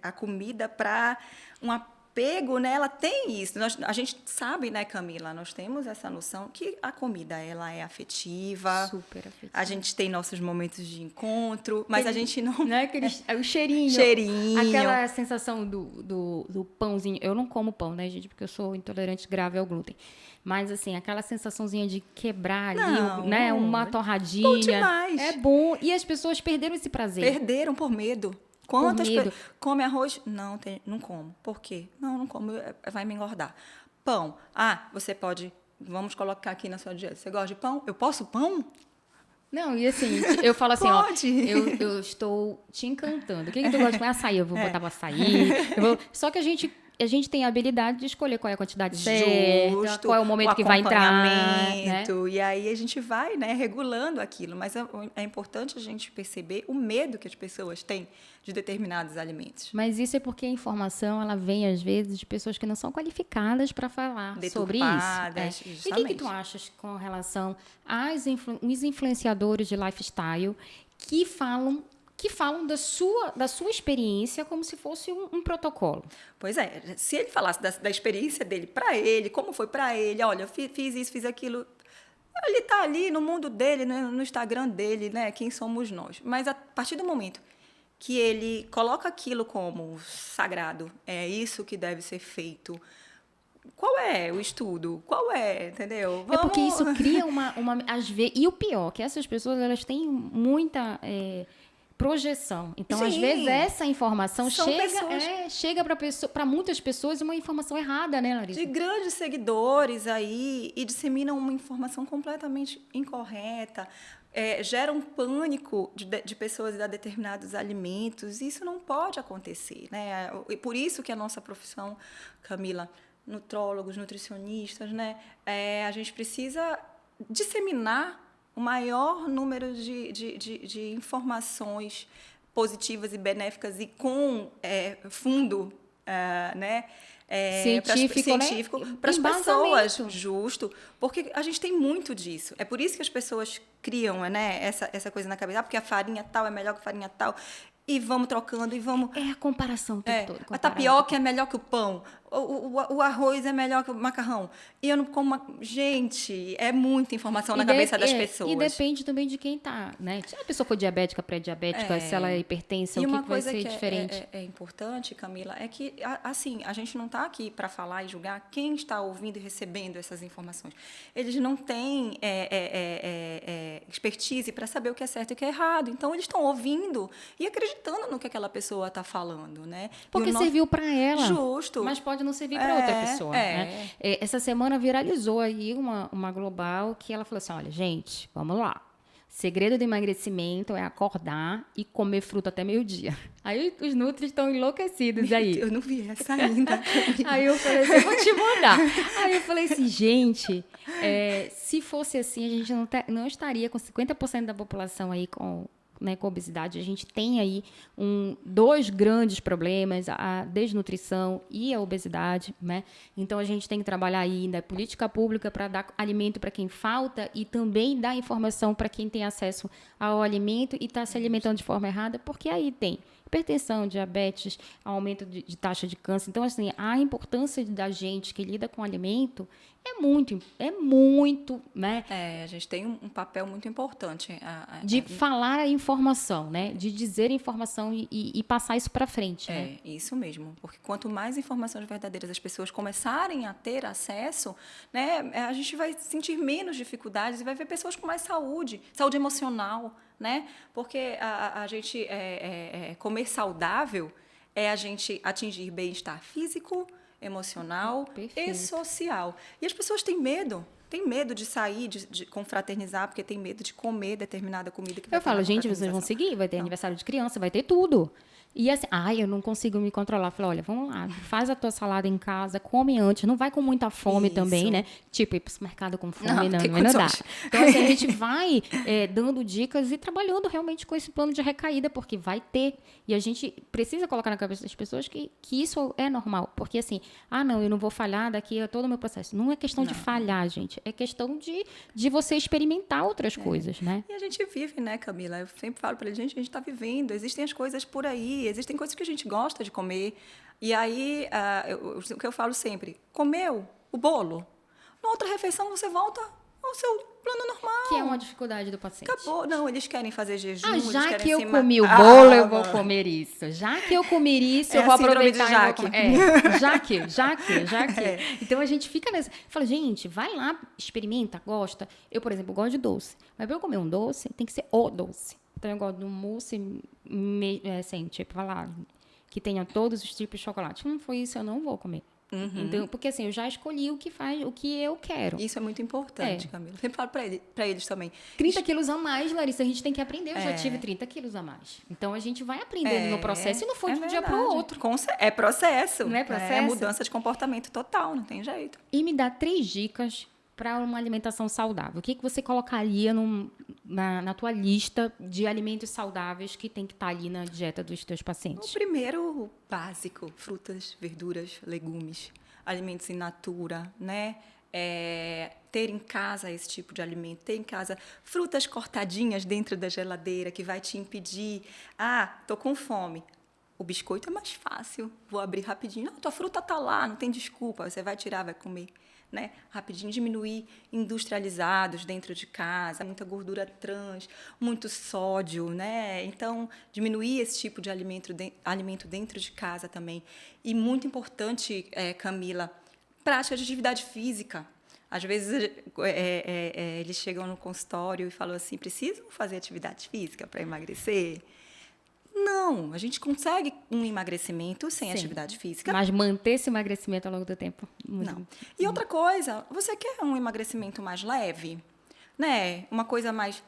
a comida para um apego, né? Ela tem isso. A gente sabe, né, Camila? Nós temos essa noção que a comida ela é afetiva. Super afetiva. A gente tem nossos momentos de encontro, mas a gente não... Né? O cheirinho. Aquela sensação do pãozinho. Eu não como pão, né, gente? Porque eu sou intolerante grave ao glúten. Mas, assim, aquela sensaçãozinha de quebrar ali, né? Uma torradinha. Bom demais. É bom. E as pessoas perderam esse prazer. Perderam por medo. Quantas pessoas come arroz? Não como. Por quê? Não como, vai me engordar. Pão. Você pode, vamos colocar aqui na sua dieta. Você gosta de pão? Eu posso pão? Não, e assim, eu falo assim, eu estou te encantando. O que tu gosta de comer? Açaí, eu vou botar o açaí. Só que a gente tem a habilidade de escolher qual é a quantidade certa, qual é o momento que vai entrar. Né? E aí a gente vai, né, regulando aquilo. Mas é importante a gente perceber o medo que as pessoas têm de determinados alimentos. Mas isso é porque a informação ela vem, às vezes, de pessoas que não são qualificadas para falar sobre isso. E o que tu achas com relação aos influenciadores de lifestyle que falam da sua experiência como se fosse um protocolo? Pois é, se ele falasse da experiência dele para ele, como foi para ele, olha, eu fiz isso, fiz aquilo, ele está ali no mundo dele, no Instagram dele, né? Quem somos nós? Mas a partir do momento que ele coloca aquilo como sagrado, é isso que deve ser feito. Qual é o estudo? Qual é, entendeu? É porque isso cria uma às vezes, e o pior, que essas pessoas elas têm muita projeção. Então, Sim. Às vezes, essa informação chega para muitas pessoas uma informação errada, né, Larissa? De grandes seguidores aí e disseminam uma informação completamente incorreta. Gera um pânico de pessoas a determinados alimentos. Isso não pode acontecer, né? E por isso que a nossa profissão, Camila, nutrólogos, nutricionistas, né? A gente precisa disseminar o maior número de informações positivas e benéficas e com fundo, né? Científico, para as pessoas, justo, porque a gente tem muito disso. É por isso que as pessoas criam, né, essa coisa na cabeça, porque a farinha tal é melhor que a farinha tal, e vamos trocando, e vamos... É a comparação o tempo todo. A tapioca é melhor que o pão. o arroz é melhor que o macarrão. E eu não como... Gente, é muita informação na cabeça das pessoas. E depende também de quem tá, né? Se a pessoa for diabética, pré-diabética, se ela é hipertensa, o que vai ser diferente? É importante, Camila, é que, assim, a gente não está aqui para falar e julgar quem está ouvindo e recebendo essas informações. Eles não têm expertise para saber o que é certo e o que é errado. Então, eles estão ouvindo e acreditando no que aquela pessoa está falando, né? Porque serviu para ela. Justo. Mas pode não servir para outra pessoa. Né? Essa semana viralizou aí uma global que ela falou assim, olha, gente, vamos lá. Segredo do emagrecimento é acordar e comer fruta até meio-dia. Aí os nutris estão enlouquecidos aí. Eu não vi essa ainda. Aí eu falei assim, vou te mandar. Aí eu falei assim, gente, se fosse assim, a gente não estaria com 50% da população aí com obesidade. A gente tem aí dois grandes problemas, a desnutrição e a obesidade, né? Então, a gente tem que trabalhar aí na política pública para dar alimento para quem falta e também dar informação para quem tem acesso ao alimento e está se alimentando de forma errada, porque aí tem hipertensão, diabetes, aumento de taxa de câncer. Então, assim, a importância da gente que lida com alimento é muito, né? A gente tem um papel muito importante. De falar a informação, né? De dizer a informação e passar isso para frente, né? Isso mesmo. Porque quanto mais informações verdadeiras as pessoas começarem a ter acesso, né, a gente vai sentir menos dificuldades e vai ver pessoas com mais saúde emocional, né? Porque a gente comer saudável é a gente atingir bem-estar físico, emocional e social. E as pessoas têm medo de sair, de confraternizar, porque tem medo de comer determinada comida. Eu falo, gente, vocês vão seguir, vai ter aniversário de criança, vai ter tudo. E assim, eu não consigo me controlar. Eu falei, olha, vamos lá, faz a tua salada em casa, come antes, não vai com muita fome também, né? Tipo, ir pro supermercado com fome, não dá. Então, assim, a gente vai dando dicas e trabalhando realmente com esse plano de recaída, porque vai ter. E a gente precisa colocar na cabeça das pessoas que isso é normal. Porque assim, não, eu não vou falhar, daqui é todo o meu processo. Não é questão de falhar, gente. É questão de você experimentar outras coisas, né? E a gente vive, né, Camila? Eu sempre falo para ele, gente, a gente está vivendo, existem as coisas por aí, existem coisas que a gente gosta de comer. E aí, o que eu falo sempre, comeu o bolo, na outra refeição você volta ao seu plano normal. Que é uma dificuldade do paciente. Acabou. Não, eles querem fazer jejum, já que eu comi o bolo, eu vou comer isso. Já que eu comer isso, eu vou aproveitar e vou comer. Jaque. Então, a gente fica nessa... Fala, gente, vai lá, experimenta, gosta. Eu, por exemplo, gosto de doce. Mas para eu comer um doce, tem que ser o doce. Então, eu gosto de um mousse, assim, tipo, falar que tenha todos os tipos de chocolate. Não foi isso, eu não vou comer. Então, porque assim, eu já escolhi o que eu quero. Isso é muito importante, Camila. Sempre falo para eles também. 30 quilos a mais, Larissa, a gente tem que aprender. Eu já tive 30 quilos a mais. Então, a gente vai aprendendo no processo e não foi de um dia para o outro. É processo. Não é processo? É mudança de comportamento total, não tem jeito. E me dá 3 dicas para uma alimentação saudável. O que você colocaria na tua lista de alimentos saudáveis que tem que estar ali na dieta dos teus pacientes? O primeiro, básico, frutas, verduras, legumes, alimentos in natura, né? Ter em casa esse tipo de alimento, ter em casa frutas cortadinhas dentro da geladeira que vai te impedir, tô com fome. O biscoito é mais fácil, vou abrir rapidinho, tua fruta tá lá, não tem desculpa, você vai tirar, vai comer. Né? Rapidinho, diminuir industrializados dentro de casa, muita gordura trans, muito sódio, né? Então, diminuir esse tipo de alimento dentro de casa também. E muito importante, Camila, prática de atividade física. Às vezes, eles chegam no consultório e falam assim, preciso fazer atividade física para emagrecer? Não, a gente consegue um emagrecimento sem atividade física. Mas manter esse emagrecimento ao longo do tempo? Não. E outra coisa, você quer um emagrecimento mais leve? Né? Uma coisa mais...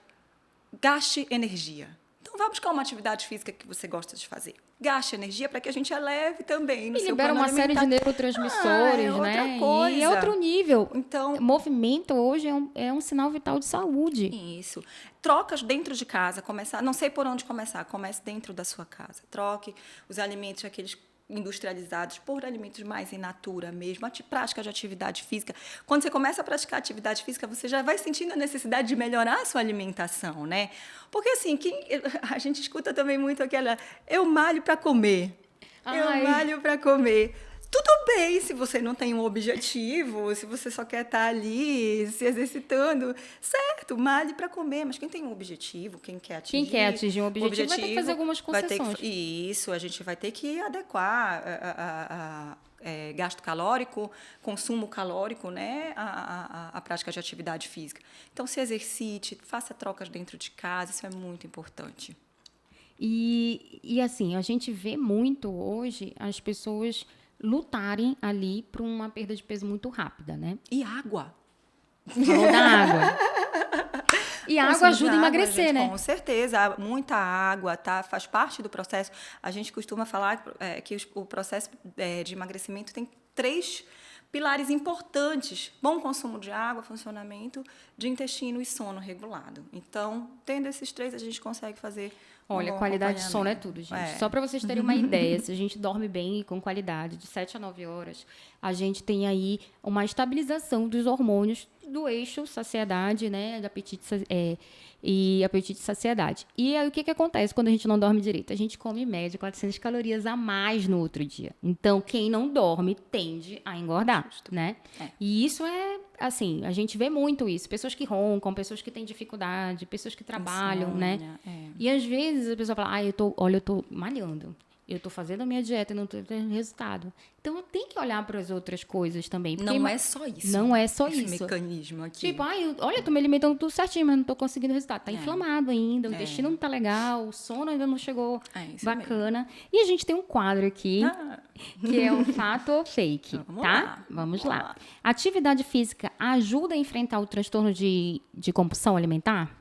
Gaste energia. Então, vá buscar uma atividade física que você gosta de fazer. Gaste energia para que a gente é leve também no seu libera uma série de neurotransmissores, né? Coisa. E é outro nível. Então, movimento hoje é um sinal vital de saúde. Isso. Trocas dentro de casa, não sei por onde começar, comece dentro da sua casa. Troque os alimentos, aqueles industrializados, por alimentos mais in natura mesmo, a prática de atividade física. Quando você começa a praticar atividade física, você já vai sentindo a necessidade de melhorar a sua alimentação, né? Porque, assim, a gente escuta também muito aquela, eu malho para comer. Eu malho para comer. Tudo bem se você não tem um objetivo, se você só quer estar ali se exercitando, certo, malhe para comer, mas quem tem um objetivo, quem quer atingir um objetivo vai ter que fazer algumas concessões. Isso, a gente vai ter que adequar gasto calórico, consumo calórico, né, a prática de atividade física. Então, se exercite, faça trocas dentro de casa, isso é muito importante. E assim, a gente vê muito hoje as pessoas lutarem ali por uma perda de peso muito rápida, né? E água. Falou da água. E a água ajuda a emagrecer, gente, né? Com certeza, muita água, tá? Faz parte do processo. A gente costuma falar que o processo de emagrecimento tem 3 pilares importantes: bom consumo de água, funcionamento de intestino e sono regulado. Então, tendo esses 3, a gente consegue fazer. Olha, qualidade de sono é tudo, gente. Só para vocês terem uma ideia, se a gente dorme bem e com qualidade, de 7 a 9 horas, a gente tem aí uma estabilização dos hormônios do eixo saciedade, né, do apetite e apetite e saciedade. E aí o que acontece quando a gente não dorme direito? A gente come em média 400 calorias a mais no outro dia. Então, quem não dorme tende a engordar, né? E isso é, assim, a gente vê muito isso. Pessoas que roncam, pessoas que têm dificuldade, pessoas que trabalham, Insônia, né? E às vezes a pessoa fala, eu tô malhando. Eu estou fazendo a minha dieta e não estou tendo resultado. Então, eu tenho que olhar para as outras coisas também. Não é só isso. Não é só esse isso. mecanismo aqui. Tipo, olha, eu estou me alimentando tudo certinho, mas não estou conseguindo resultado. Está inflamado ainda, o intestino não está legal, o sono ainda não chegou bacana. Mesmo. E a gente tem um quadro aqui, que é um fato ou fake, tá? Vamos lá. Atividade física ajuda a enfrentar o transtorno de compulsão alimentar?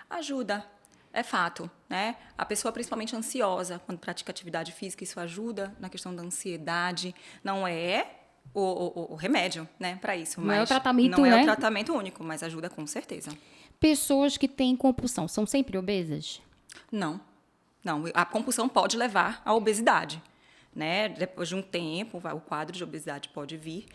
Ajuda. É fato, né? A pessoa, principalmente ansiosa, quando pratica atividade física, isso ajuda na questão da ansiedade. Não é o remédio, né, para isso. Não é o tratamento, não né? é o tratamento único, mas ajuda com certeza. Pessoas que têm compulsão são sempre obesas? Não. A compulsão pode levar à obesidade, né? Depois de um tempo, o quadro de obesidade pode vir,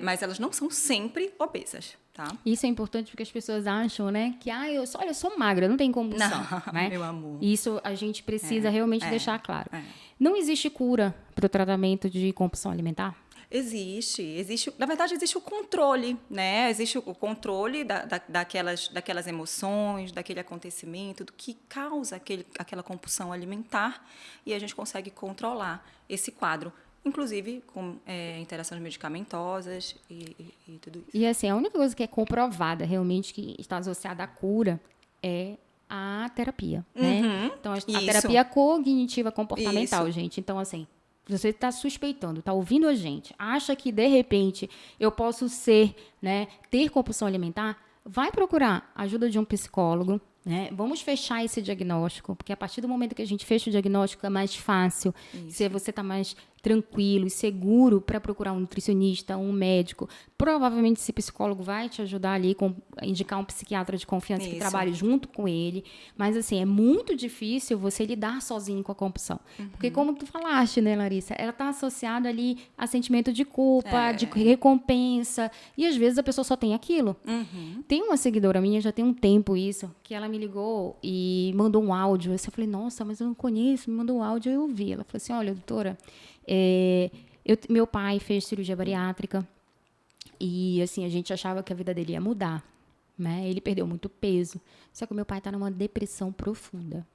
mas elas não são sempre obesas. Tá? Isso é importante porque as pessoas acham, né, que eu sou magra, não tem compulsão. Não, né? meu amor. Isso a gente precisa realmente deixar claro. Não existe cura para o tratamento de compulsão alimentar? Existe. Na verdade, existe o controle, né? Existe o controle daquelas emoções, daquele acontecimento, do que causa aquela compulsão alimentar, e a gente consegue controlar esse quadro. Inclusive com interações medicamentosas e tudo isso. E assim, a única coisa que é comprovada realmente que está associada à cura é a terapia, né? Então, a terapia cognitiva comportamental, gente. Então, assim, você está suspeitando, está ouvindo a gente, acha que, de repente, eu posso ter compulsão alimentar, vai procurar ajuda de um psicólogo, né? Vamos fechar esse diagnóstico, porque a partir do momento que a gente fecha o diagnóstico é mais fácil, se você está mais tranquilo e seguro para procurar um nutricionista, um médico. Provavelmente esse psicólogo vai te ajudar ali, indicar um psiquiatra de confiança que trabalhe junto com ele. Mas, assim, é muito difícil você lidar sozinho com a compulsão. Porque, como tu falaste, né, Larissa? Ela está associada ali a sentimento de culpa, de recompensa. E, às vezes, a pessoa só tem aquilo. Tem uma seguidora minha, já tem um tempo isso, que ela me ligou e mandou um áudio. Eu falei, nossa, mas eu não conheço. Me mandou um áudio, eu ouvi. Ela falou assim, olha, doutora, meu pai fez cirurgia bariátrica e, assim, a gente achava que a vida dele ia mudar, né? Ele perdeu muito peso, só que o meu pai está numa depressão profunda.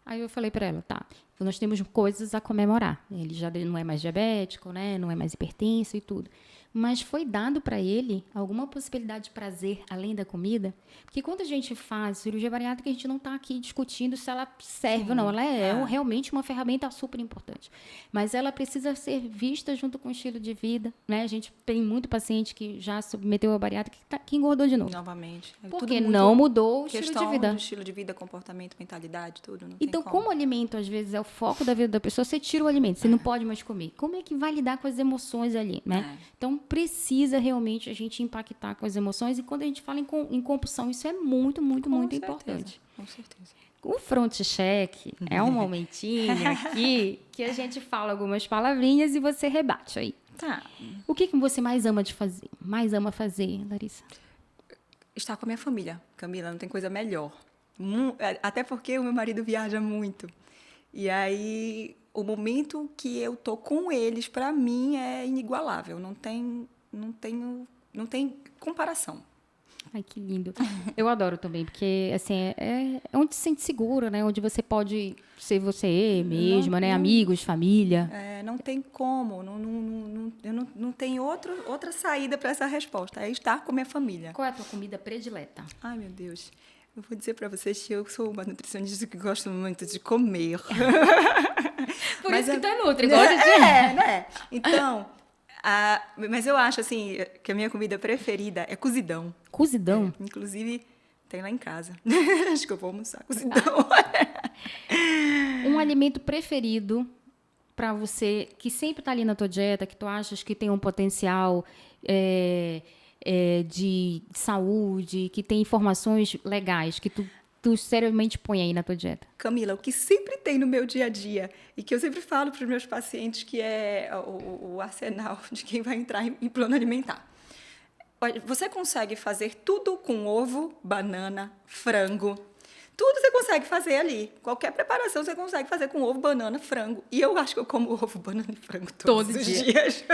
Aí eu falei para ela, tá, nós temos coisas a comemorar. Ele já não é mais diabético, né? Não é mais hipertenso e tudo. Mas foi dado para ele alguma possibilidade de prazer além da comida? Porque quando a gente faz cirurgia bariátrica, a gente não está aqui discutindo se ela serve ou não. Ela é realmente uma ferramenta super importante. Mas ela precisa ser vista junto com o estilo de vida, né? A gente tem muito paciente que já submeteu a bariátrica que engordou de novo. Novamente. Porque não mudou o estilo de vida. Estilo de vida, comportamento, mentalidade, tudo. Não então, como o alimento, às vezes, é o foco da vida da pessoa, você tira o alimento, você não pode mais comer. Como é que vai lidar com as emoções ali, né? Então, precisa realmente a gente impactar com as emoções. E quando a gente fala em compulsão, isso é muito, muito, muito importante. Com certeza. O front check é um momentinho aqui que a gente fala algumas palavrinhas e você rebate aí. Tá. O que você mais ama fazer, Larissa? Estar com a minha família, Camila, não tem coisa melhor. Até porque o meu marido viaja muito. E aí o momento que eu tô com eles, para mim, é inigualável. Não tem comparação. Ai, que lindo. Eu adoro também, porque, assim, é onde se sente seguro, né? Onde você pode ser você mesma, né? Amigos, família. Não tem como. Eu não tenho outra saída para essa resposta. É estar com minha família. Qual é a tua comida predileta? Ai, meu Deus. Eu vou dizer para vocês que eu sou uma nutricionista que gosto muito de comer. Por isso que tu é nutri, gosta de... né? Então, mas eu acho, assim, que a minha comida preferida é cozidão. Cozidão? Inclusive, tem lá em casa. Acho que eu vou almoçar cozidão. Um alimento preferido para você, que sempre tá ali na tua dieta, que tu achas que tem um potencial de saúde, que tem informações legais, que tu seriamente põe aí na tua dieta? Camila, o que sempre tem no meu dia a dia e que eu sempre falo para os meus pacientes que é o arsenal de quem vai entrar em plano alimentar. Você consegue fazer tudo com ovo, banana, frango. Tudo você consegue fazer ali. Qualquer preparação você consegue fazer com ovo, banana, frango. E eu acho que eu como ovo, banana e frango todos os dias.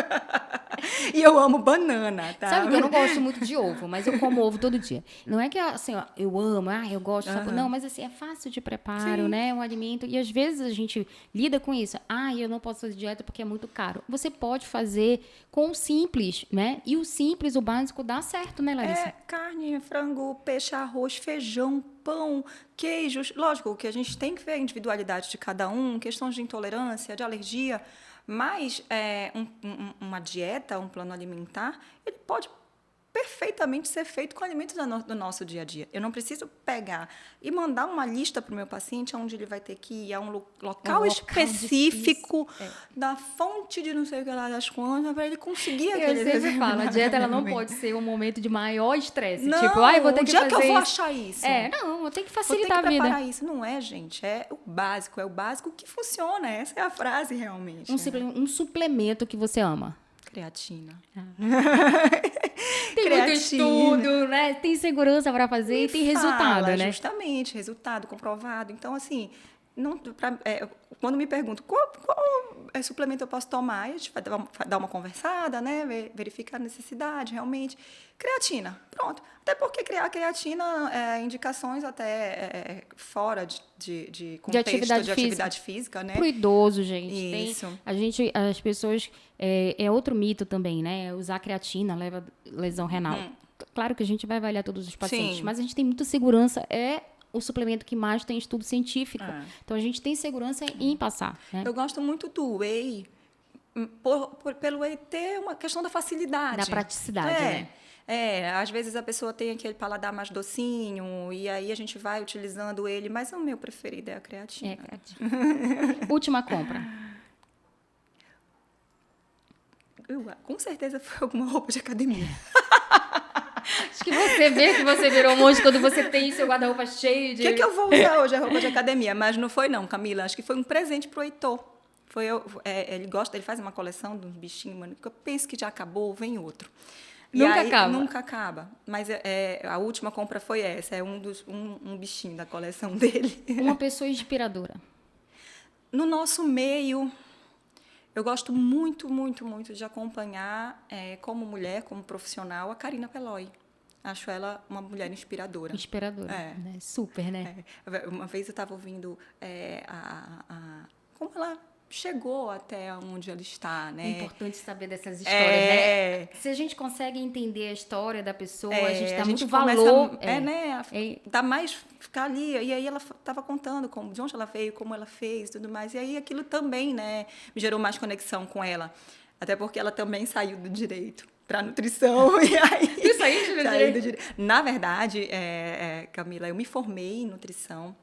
E eu amo banana, tá? Sabe que eu não gosto muito de ovo, mas eu como ovo todo dia. Não é que assim, ó, eu amo, eu gosto. Não, mas assim, é fácil de preparo, Sim. né? Um alimento. E às vezes a gente lida com isso. Eu não posso fazer dieta porque é muito caro. Você pode fazer com o simples, né? E o simples, o básico, dá certo, né, Larissa? Carne, frango, peixe, arroz, feijão, pão, queijos. Lógico que a gente tem que ver a individualidade de cada um, questões de intolerância, de alergia, mas uma dieta, um plano alimentar, ele pode perfeitamente ser feito com alimentos do nosso dia a dia. Eu não preciso pegar e mandar uma lista para o meu paciente onde ele vai ter que ir a um local específico da fonte de não sei o que lá das contas para ele conseguir aquele. Eu sempre falo, a dieta ela não pode ser um momento de maior estresse. Não, tipo, vou ter que fazer que eu vou isso. achar isso? Eu tenho que Vou facilitar ter que a vida. preparar isso. Não é, gente. É o básico que funciona. Essa é a frase, realmente. Um suplemento que você ama. Creatina. Tem muito estudo, né? Tem segurança para fazer e tem resultado, né? Justamente, resultado comprovado. Então, assim, quando me perguntam qual suplemento eu posso tomar, a gente vai dar uma conversada, né? Verificar a necessidade, realmente. Creatina, pronto. Até porque criar creatina indicações até fora de contexto de atividade física, né? Pro idoso, gente. Isso. As pessoas... É outro mito também, né? Usar creatina leva lesão renal. Claro que a gente vai avaliar todos os pacientes, Sim. mas a gente tem muita segurança. É o suplemento que mais tem estudo científico. Então, a gente tem segurança em passar. Né? Eu gosto muito do whey, pelo whey ter uma questão da facilidade. Da praticidade, né? Às vezes a pessoa tem aquele paladar mais docinho, e aí a gente vai utilizando ele, mas o meu preferido é a creatina. Creatina. Última compra. Com certeza foi alguma roupa de academia. Acho que você vê que você virou um monge quando você tem seu guarda-roupa cheio de... O que eu vou usar hoje? A roupa de academia. Mas não foi não, Camila. Acho que foi um presente pro Heitor. Ele faz uma coleção de uns bichinhos, mano, que eu penso que já acabou, vem outro. Nunca acaba. Mas a última compra foi essa. É um bichinho da coleção dele. Uma pessoa inspiradora. No nosso meio... Eu gosto muito, muito, muito de acompanhar, como mulher, como profissional, a Karina Pelói. Acho ela uma mulher inspiradora. Inspiradora, né? Super, né? Uma vez eu estava ouvindo como ela chegou até onde ela está, né? É importante saber dessas histórias, né? Se a gente consegue entender a história da pessoa, a gente dá muito valor. Dá mais ficar ali. E aí ela estava contando de onde ela veio, como ela fez, tudo mais. E aí aquilo também, né, me gerou mais conexão com ela. Até porque ela também saiu do direito para nutrição. E aí, saiu do direito? Na verdade, Camila, eu me formei em nutrição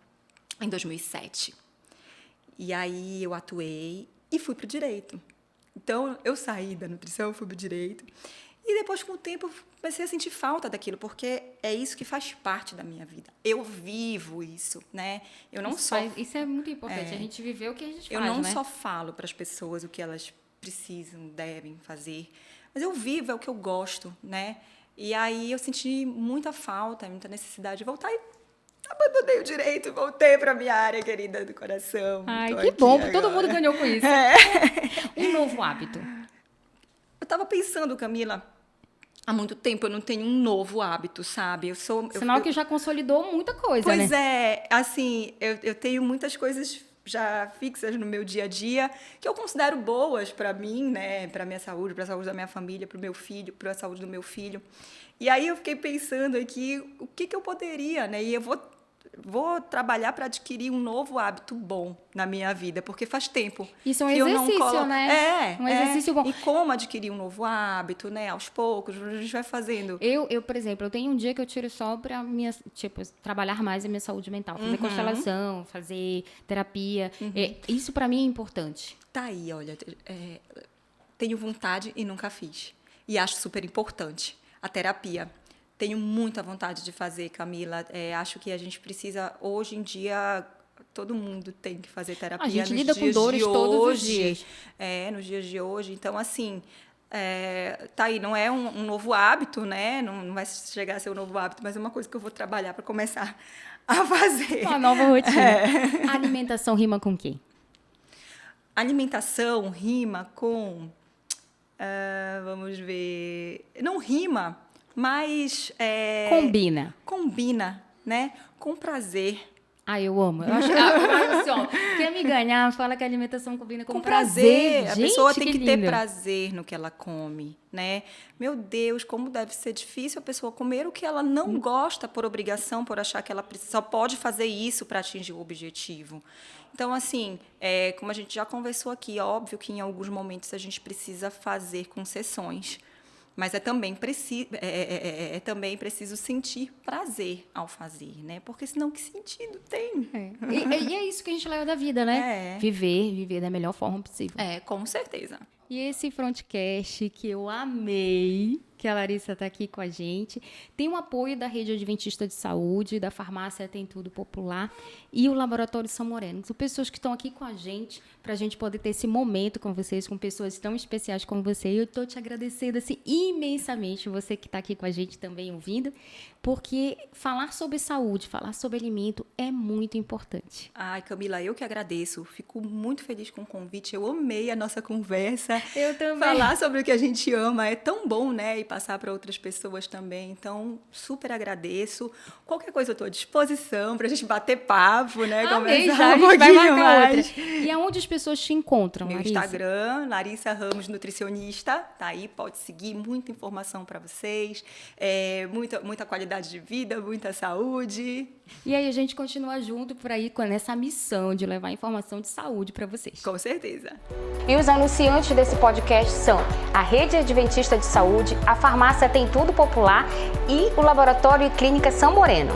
em 2007. E aí eu atuei e fui para o direito. Então, eu saí da nutrição, fui para o direito. E depois, com o tempo, eu comecei a sentir falta daquilo, porque é isso que faz parte da minha vida. Eu vivo isso, né? Eu não Isso é muito importante, a gente viver o que a gente faz, Eu não né? só falo para as pessoas o que elas precisam, devem fazer, mas eu vivo, é o que eu gosto, né? E aí eu senti muita falta, muita necessidade de voltar e abandonei o direito e voltei para minha área querida do coração. Ai, Tô que aqui bom, agora. todo mundo ganhou com isso. Um novo hábito. Eu estava pensando, Camila, há muito tempo eu não tenho um novo hábito, sabe? Sinal que já consolidou muita coisa, Pois né? assim, eu tenho muitas coisas já fixas no meu dia a dia que eu considero boas para mim, né? Para minha saúde, para a saúde da minha família, para o meu filho, para a saúde do meu filho. E aí eu fiquei pensando aqui o que eu poderia, né? E eu vou trabalhar para adquirir um novo hábito bom na minha vida, porque faz tempo. Isso é um que eu não exercício, coloco... né? Um exercício bom. E como adquirir um novo hábito, né? Aos poucos, a gente vai fazendo. Eu, por exemplo, eu tenho um dia que eu tiro só para trabalhar mais a minha saúde mental, fazer constelação, fazer terapia. Isso para mim é importante. Tá aí, olha, tenho vontade e nunca fiz. E acho super importante a terapia. Tenho muita vontade de fazer, Camila. Acho que a gente precisa, hoje em dia, todo mundo tem que fazer terapia. A gente lida com dores todos os dias. Nos dias de hoje. Então, assim, tá aí, não é um novo hábito, né? Não vai chegar a ser um novo hábito, mas é uma coisa que eu vou trabalhar para começar a fazer. Uma nova rotina. A alimentação rima com o quê? Alimentação rima com... vamos ver... Não rima... Mas... Combina, né? Com prazer. Eu amo. Eu acho assim, ó, quer me ganhar, fala que a alimentação combina com prazer. A pessoa tem que ter prazer no que ela come, né? Meu Deus, como deve ser difícil a pessoa comer o que ela não gosta por obrigação, por achar que ela só pode fazer isso para atingir o objetivo. Então, assim, como a gente já conversou aqui, é óbvio que em alguns momentos a gente precisa fazer concessões. Mas também preciso sentir prazer ao fazer, né? Porque senão que sentido tem? E é isso que a gente leva da vida, né? Viver da melhor forma possível. Com certeza. E esse Frontcast que eu amei, que a Larissa está aqui com a gente, tem o apoio da Rede Adventista de Saúde, da Farmácia Tem Tudo Popular e o Laboratório São Moreno. São pessoas que estão aqui com a gente, para a gente poder ter esse momento com vocês, com pessoas tão especiais como você. E eu estou te agradecendo assim, imensamente, você que está aqui com a gente também ouvindo, porque falar sobre saúde, falar sobre alimento é muito importante. Ai, Camila, eu que agradeço. Fico muito feliz com o convite. Eu amei a nossa conversa. Eu também. Falar sobre o que a gente ama é tão bom, né? E passar para outras pessoas também. Então, super agradeço. Qualquer coisa eu estou à disposição para a gente bater papo, né? Amei, conversar já, um pouquinho vai marcar mais. outra. E aonde as pessoas te encontram, Meu Larissa? Instagram, Larissa Ramos Nutricionista. Tá aí, pode seguir. Muita informação para vocês. Muita qualidade de vida, muita saúde. E aí a gente continua junto por aí com essa missão de levar informação de saúde para vocês. Com certeza. E os anunciantes desse podcast são a Rede Adventista de Saúde, a Farmácia Tem Tudo Popular e o Laboratório e Clínica São Moreno.